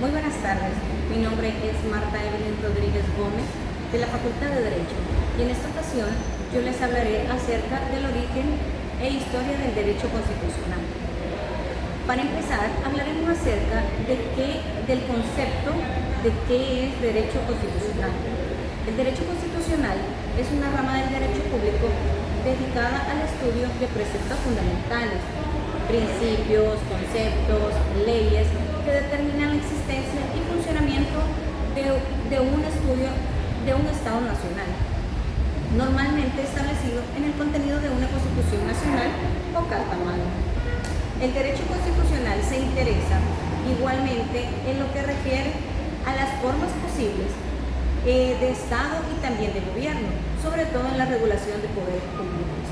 Muy buenas tardes, mi nombre es Marta Evelyn Rodríguez Gómez de la Facultad de Derecho y en esta ocasión yo les hablaré acerca del origen e historia del derecho constitucional. Para empezar, hablaremos acerca del concepto de qué es derecho constitucional. El derecho constitucional es una rama del derecho público dedicada al estudio de preceptos fundamentales, principios, conceptos, leyes que determinan la existencia y funcionamiento de un Estado nacional, normalmente establecido en el contenido de una Constitución nacional o Carta Magna. El derecho constitucional se interesa igualmente en lo que refiere a las formas posibles de Estado y también de gobierno, sobre todo en la regulación de poderes públicos.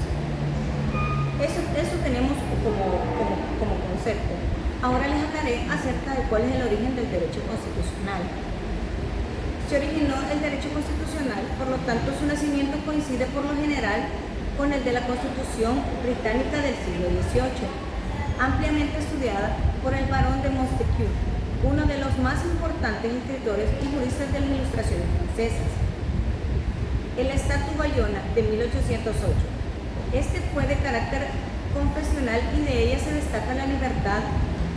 Eso tenemos como concepto. Ahora les hablaré acerca de cuál es el origen del derecho constitucional. Se originó el derecho constitucional, por lo tanto su nacimiento coincide por lo general con el de la Constitución británica del siglo XVIII, ampliamente estudiada por el barón de Montesquieu, uno de los más importantes escritores y juristas de las ilustraciones francesas. El Estatuto Bayona de 1808. Este fue de carácter confesional y de ella se destaca la libertad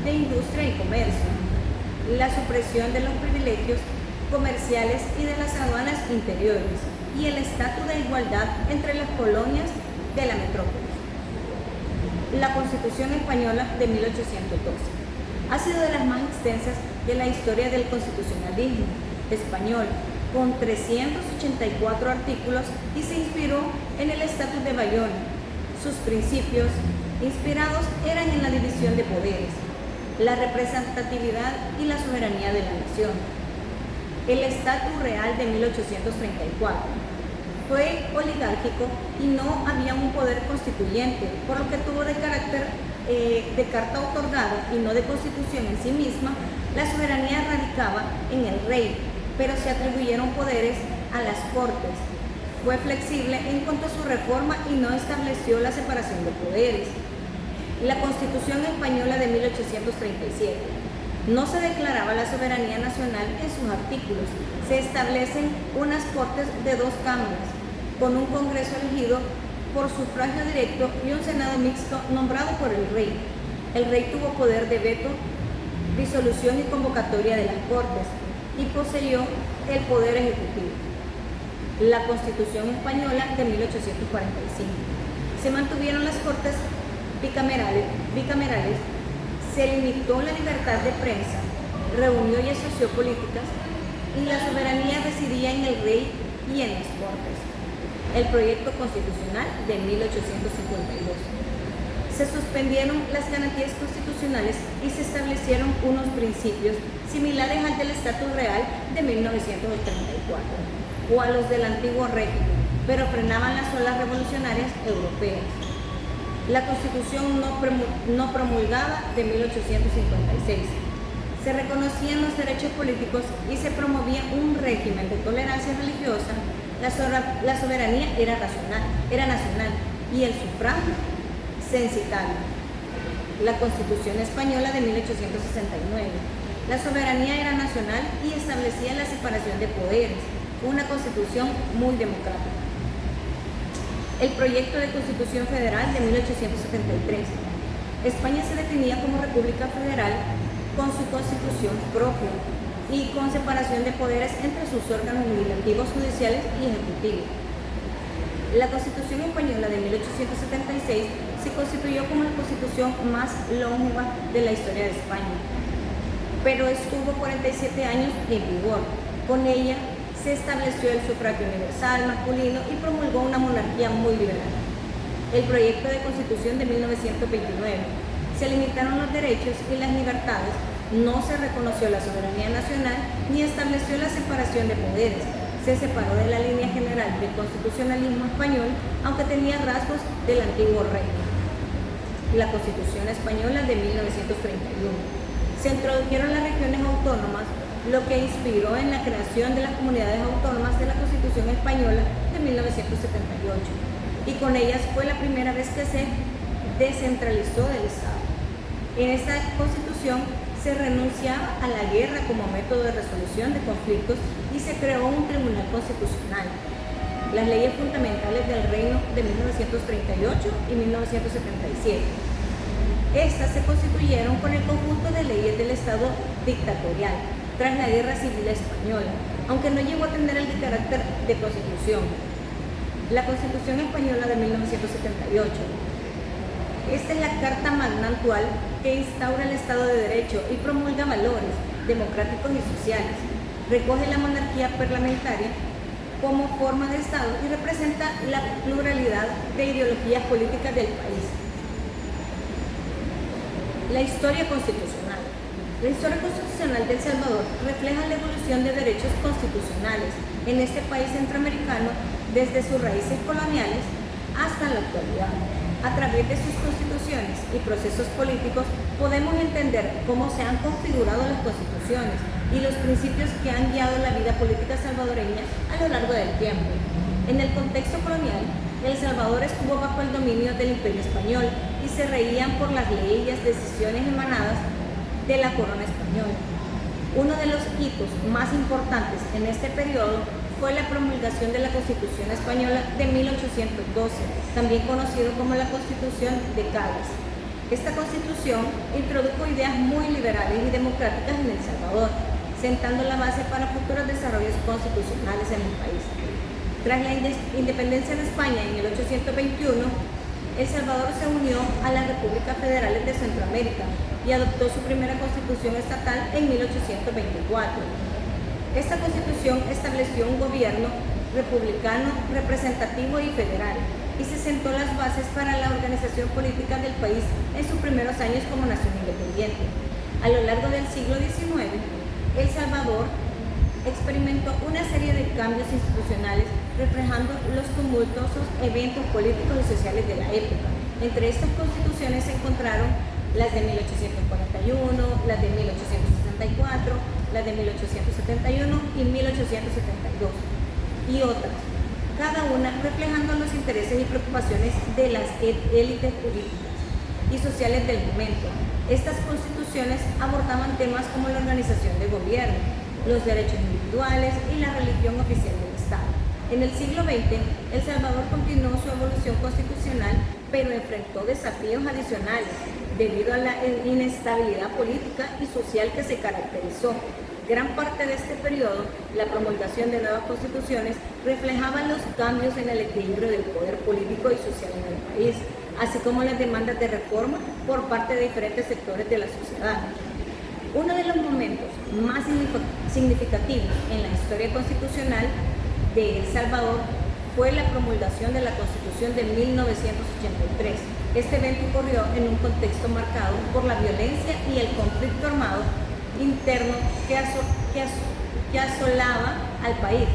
de industria y comercio, la supresión de los privilegios comerciales y de las aduanas interiores y el estatuto de igualdad entre las colonias de la metrópoli. La Constitución Española de 1812 ha sido de las más extensas de la historia del constitucionalismo español, con 384 artículos y se inspiró en el Estatuto de Bayona. Sus principios inspirados eran en la división de poderes, la representatividad y la soberanía de la nación. El Estatuto Real de 1834 fue oligárquico y no había un poder constituyente, por lo que tuvo de carácter de carta otorgada y no de constitución en sí misma. La soberanía radicaba en el rey, pero se atribuyeron poderes a las Cortes. Fue flexible en cuanto a su reforma y no estableció la separación de poderes. La Constitución Española de 1837. No se declaraba la soberanía nacional en sus artículos. Se establecen unas Cortes de 2 cámaras, con un Congreso elegido por sufragio directo y un Senado mixto nombrado por el rey. El rey tuvo poder de veto, disolución y convocatoria de las Cortes y poseyó el poder ejecutivo. La Constitución Española de 1845. Se mantuvieron las Cortes bicamerales, se limitó la libertad de prensa, reunió y asoció políticas y la soberanía residía en el rey y en las Cortes. El proyecto constitucional de 1852. Se suspendieron las garantías constitucionales y se establecieron unos principios similares al del Estatuto Real de 1934 o a los del antiguo régimen, pero frenaban las olas revolucionarias europeas. La Constitución no promulgada de 1856. Se reconocían los derechos políticos y se promovía un régimen de tolerancia religiosa. La soberanía era nacional y el sufragio censitario. La Constitución Española de 1869. La soberanía era nacional y establecía la separación de poderes. Una constitución muy democrática. El proyecto de Constitución Federal de 1873. España se definía como República Federal con su constitución propia y con separación de poderes entre sus órganos legislativos, judiciales y ejecutivos. La Constitución Española de 1876 se constituyó como la constitución más longeva de la historia de España, pero estuvo 47 años en vigor. Con ella se estableció el sufragio universal masculino y promulgó una monarquía muy liberal. El proyecto de Constitución de 1929. Se limitaron los derechos y las libertades, no se reconoció la soberanía nacional ni estableció la separación de poderes. Se separó de la línea general del constitucionalismo español, aunque tenía rasgos del antiguo régimen. La Constitución Española de 1931. Se introdujeron las regiones autónomas, lo que inspiró en la creación de las comunidades autónomas de la Constitución Española de 1978, y con ellas fue la primera vez que se descentralizó del Estado. En esta Constitución Constitución se renunciaba a la guerra como método de resolución de conflictos y se creó un tribunal constitucional. Las leyes fundamentales del Reino de 1938 y 1977. Estas se constituyeron con el conjunto de leyes del Estado dictatorial tras la Guerra Civil Española, aunque no llegó a tener el carácter de constitución. La Constitución Española de 1978. Esta es la Carta Magna actual que instaura el Estado de Derecho y promulga valores democráticos y sociales. Recoge la monarquía parlamentaria como forma de Estado y representa la pluralidad de ideologías políticas del país. La historia constitucional. La historia constitucional de El Salvador refleja la evolución de derechos constitucionales en este país centroamericano desde sus raíces coloniales hasta la actualidad. A través de sus constituciones y procesos políticos podemos entender cómo se han configurado las constituciones y los principios que han guiado la vida política salvadoreña a lo largo del tiempo. En el contexto colonial, El Salvador estuvo bajo el dominio del Imperio Español y se regían por las leyes, decisiones emanadas de la corona española. Uno de los hitos más importantes en este periodo fue la promulgación de la Constitución Española de 1812, también conocido como la Constitución de Cádiz. Esta Constitución introdujo ideas muy liberales y democráticas en El Salvador, sentando la base para futuros desarrollos constitucionales en el país. Tras la independencia de España en 1821, El Salvador se unió a las repúblicas federales de Centroamérica y adoptó su primera constitución estatal en 1824. Esta constitución estableció un gobierno republicano, representativo y federal, y se sentó las bases para la organización política del país en sus primeros años como nación independiente. A lo largo del siglo XIX, El Salvador experimentó una serie de cambios institucionales reflejando los tumultuosos eventos políticos y sociales de la época. Entre estas constituciones se encontraron las de 1841, las de 1864, las de 1871 y 1872, y otras, cada una reflejando los intereses y preocupaciones de las élites políticas y sociales del momento. Estas constituciones abordaban temas como la organización de gobierno, los derechos individuales y la religión oficial del Estado. En el siglo XX, El Salvador continuó su evolución constitucional, pero enfrentó desafíos adicionales debido a la inestabilidad política y social que se caracterizó. Gran parte de este periodo, la promulgación de nuevas constituciones reflejaba los cambios en el equilibrio del poder político y social en el país, así como las demandas de reforma por parte de diferentes sectores de la sociedad. Uno de los momentos más significativos en la historia constitucional de El Salvador fue la promulgación de la Constitución de 1983. Este evento ocurrió en un contexto marcado por la violencia y el conflicto armado interno que asolaba al país.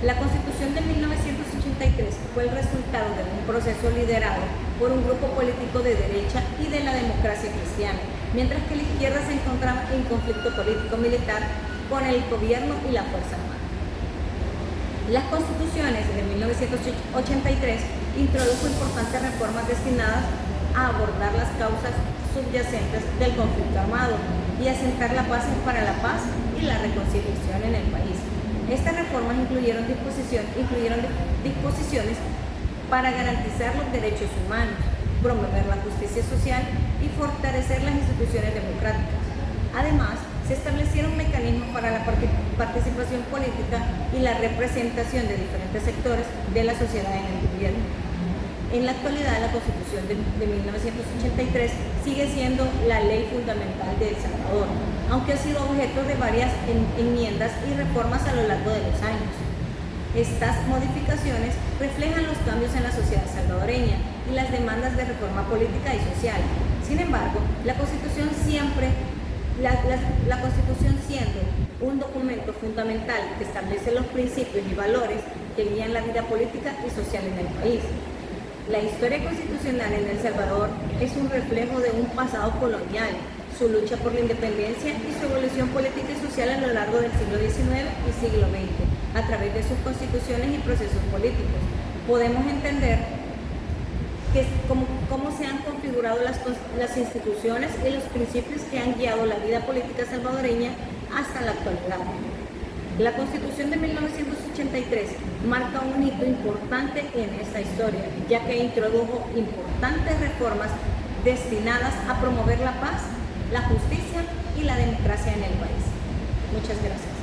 La Constitución de 1983 fue el resultado de un proceso liderado por un grupo político de derecha y de la democracia cristiana, mientras que la izquierda se encontraba en conflicto político-militar con el gobierno y la Fuerza Armada. Las constituciones de 1983 introdujo importantes reformas destinadas a abordar las causas subyacentes del conflicto armado y asentar las bases para la paz y la reconciliación en el país. Estas reformas incluyeron disposiciones para garantizar los derechos humanos, promover la justicia social y fortalecer las instituciones democráticas. Además, se establecieron mecanismos para la participación política y la representación de diferentes sectores de la sociedad en el gobierno. En la actualidad, la Constitución de 1983 sigue siendo la ley fundamental de El Salvador, aunque ha sido objeto de varias enmiendas y reformas a lo largo de los años. Estas modificaciones reflejan los cambios en la sociedad salvadoreña y las demandas de reforma política y social. Sin embargo, la Constitución siendo un documento fundamental que establece los principios y valores que guían la vida política y social en el país. La historia constitucional en El Salvador es un reflejo de un pasado colonial, su lucha por la independencia y su evolución política y social a lo largo del siglo XIX y siglo XX, a través de sus constituciones y procesos políticos. Podemos entender cómo se han configurado las instituciones y los principios que han guiado la vida política salvadoreña hasta la actualidad. La Constitución de 1983 marca un hito importante en esta historia, ya que introdujo importantes reformas destinadas a promover la paz, la justicia y la democracia en el país. Muchas gracias.